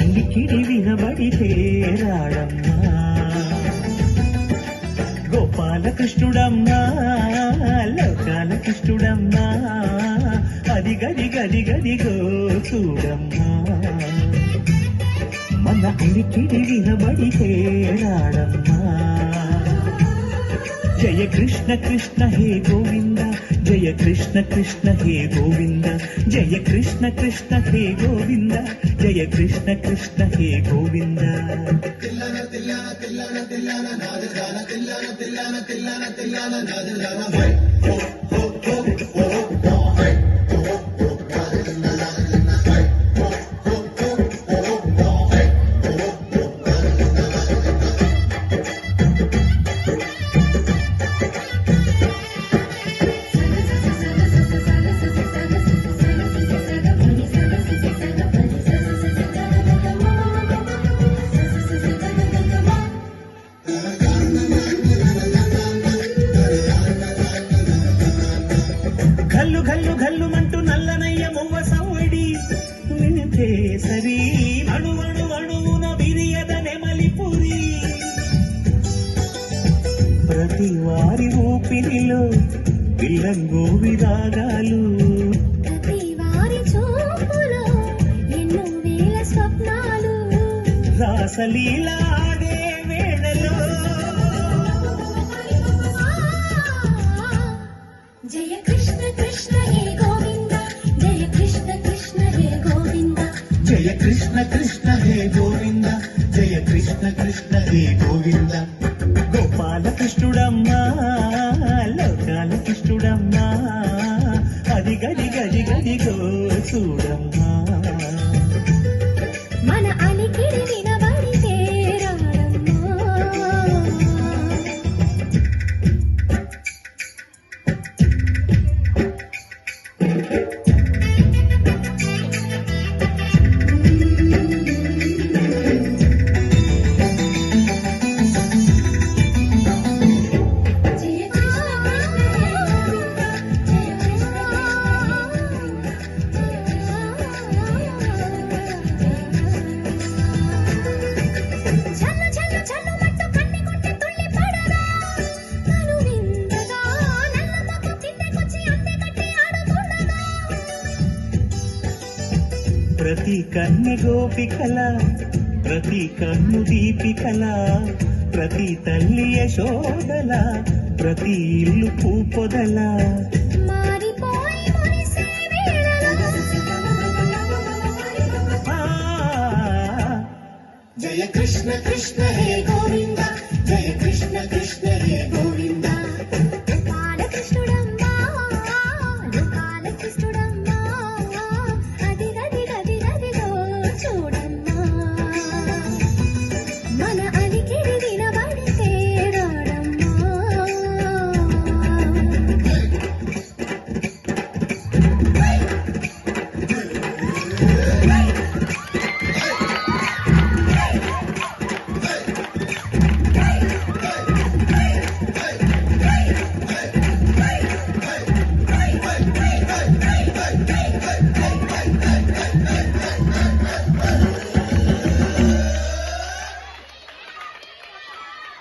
అలికిడి వినబడితే రాడమ్మా గోపాలకృష్ణుడమ్మా లోకాల కృష్ణుడమ్మా అది గది గది గదిగో చూడమ్మా మన అలికిడి వినబడితే రాడమ్మా జయ కృష్ణ కృష్ణ హే గోవింద జయ కృష్ణ కృష్ణ హే గోవింద జయ కృష్ణ కృష్ణ హే గోవింద జయ కృష్ణ కృష్ణ హే గోవింద తిల్లన తిల్లన తిల్లన తిల్లన నాదగాన తిల్లన తిల్లన తిల్లన తిల్లన నాదగాన హో హో హో హో హై గల్లు గల్లు గల్లుమంటూ నల్లనయ్య మువ్వ సవ్వడి వినితే సరి అణు అణు అణువున బిరియద నెమలిపురి ప్రతి వారి ఊపిరిలో పిల్లంగో విరాగాలు ప్రతి వారి చూపులో ఎన్నో వేల స్వప్నాలు రాసలీలా ఆడే వేళలో జయ కృష్ణ కృష్ణ హే గోవింద జయ కృష్ణ కృష్ణ హే గోవింద జయ కృష్ణ కృష్ణ హే గోవింద జయ కృష్ణ కృష్ణ హే గోవింద గోపాలకృష్ణుడమ్మా లోకాల కృష్ణుడమ్మా అది గది గది గదిగో చూడమ్మా మన అలికిడి వినబడితే రాడమ్మా ప్రతి కన్య గోపికల ప్రతి కన్ను దీపికల ప్రతి తల్లి యశోదల ప్రతి ఇల్లు పూపొదల జయ కృష్ణ కృష్ణ హే గోవింద జయ కృష్ణ కృష్ణ హే గోవింద బాలకృష్ణుడమ్మా బాలకృష్ణుడమ్మా అది గది గది గదిగో చూడమ్మా మన అలికిడి వినబడితే రాడమ్మా